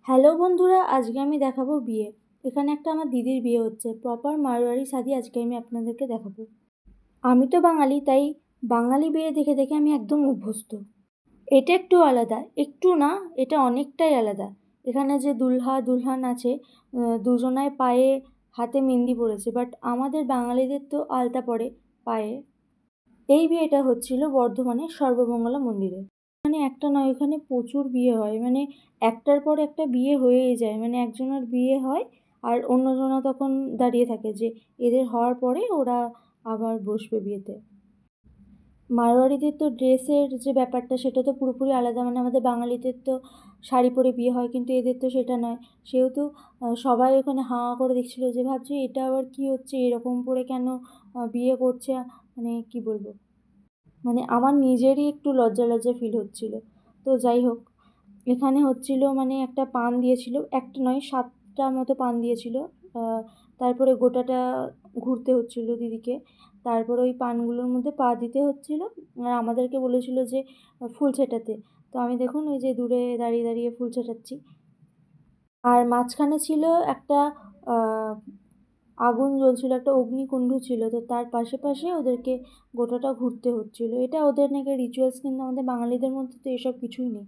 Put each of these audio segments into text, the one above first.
Hello বন্ধুরা, আজকে আমি দেখাবো বিয়ে। এখানে একটা আমার দিদির বিয়ে হচ্ছে, প্রপার মারোয়ারি শাদি আজকে আমি আপনাদেরকে দেখাবো। আমি তো বাঙালি, তাই বাঙালি বিয়ে দেখে দেখে আমি একদম অভ্যস্ত। এটা একটু আলাদা, একটু না, এটা অনেকটাই আলাদা। এখানে যে দুলহা দুলহান আছে, দুজনায় পায়ে হাতে মেহেন্দি পড়েছে, বাট আমাদের বাঙালিদের তো আলতা পড়ে পায়ে। এই বিয়েটা হচ্ছিল বর্ধমানের সর্বমঙ্গলা মন্দিরে। মানে একটা নয়, এখানে প্রচুর বিয়ে হয়, মানে একটার পর একটা বিয়ে হয়েই যায়, মানে একজনের বিয়ে হয় আর অন্যজনা তখন দাঁড়িয়ে থাকে যে এদের হওয়ার পরে ওরা আবার বসবে বিয়েতে। মারোয়ারিদের তো ড্রেসের যে ব্যাপারটা সেটা তো পুরোপুরি আলাদা, মানে আমাদের বাঙালিদের তো শাড়ি পরে বিয়ে হয়, কিন্তু এদের তো সেটা নয়। সেহেতু সবাই ওখানে হাঁ করে দেখছিল, যে ভাবছি এটা আবার কী হচ্ছে, এরকম পরে কেন বিয়ে করছে, মানে কি বলবো, মানে আমার নিজেরই একটু লজ্জা লজ্জা ফিল হচ্ছিল। তো যাই হোক, এখানে হচ্ছিল মানে একটা পান দিয়েছিল, একটা নয় 7টা মতো পান দিয়েছিল। তারপরে গোটাটা ঘুরতে হচ্ছিল দিদিকে, তারপরে ওই পানগুলোর মধ্যে পা দিতে হচ্ছিল, আর আমাদেরকে বলেছিল যে ফুল ছেটাতে। তো আমি দেখুন ওই যে দূরে দাঁড়িয়ে দাঁড়িয়ে ফুল ছেটাচ্ছি। আর মাঝখানে ছিল একটা আগুন জ্বলছিল, একটা অগ্নিকুণ্ড ছিল, তো তার পাশে পাশে ওদেরকে গোটাটা ঘুরতে হচ্ছিল। এটা ওদের নাকি রিচুয়ালস, কিন্তু আমাদের বাঙালিদের মধ্যে তো এসব কিছুই নেই।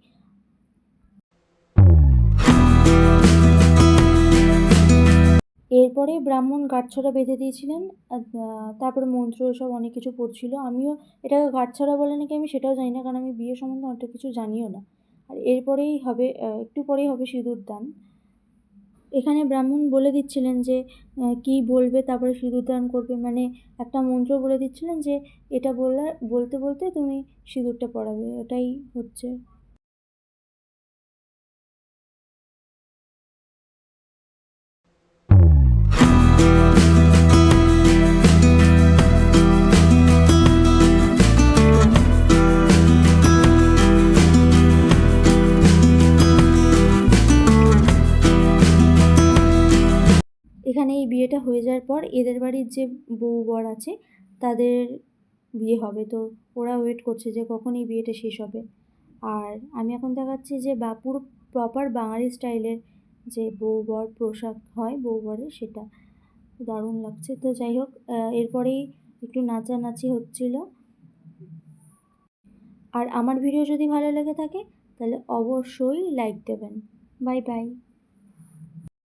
এরপরে ব্রাহ্মণ গাঁটছড়া বেঁধে দিয়েছিলেন, তারপরে মন্ত্র এসব অনেক কিছু পড়ছিল। আমিও এটাকে গাঁটছড়া বলে নাকি আমি সেটাও জানি না, কারণ আমি বিয়ে সম্বন্ধে অনেকটা কিছু জানিও না। আর এরপরেই হবে, একটু পরেই হবে সিঁদুর দান। এখানে ব্রাহ্মণ বলে দিচ্ছিলেন যে কী বলবে, তারপরে সিঁদুর দান করবে, মানে একটা মন্ত্র বলে দিচ্ছিলেন যে এটা বলতে বলতে তুমি সিঁদুরটা পরাবে, এটাই হচ্ছে। এখানে এই বিয়েটা হয়ে যাওয়ার পর এদের বাড়ির যে বউ বর আছে তাদের বিয়ে হবে, তো ওরা ওয়েট করছে যে কখন এই বিয়েটা শেষ হবে। আর আমি এখন দেখাচ্ছি যে পুরো প্রপার বাঙালি স্টাইলের যে বউ বর পোশাক হয় বউ বরের, সেটা দারুণ লাগছে। তো যাই হোক, এরপরেই একটু নাচানাচি হচ্ছিল। আর আমার ভিডিও যদি ভালো লেগে থাকে তাহলে অবশ্যই লাইক দেবেন। Bye bye.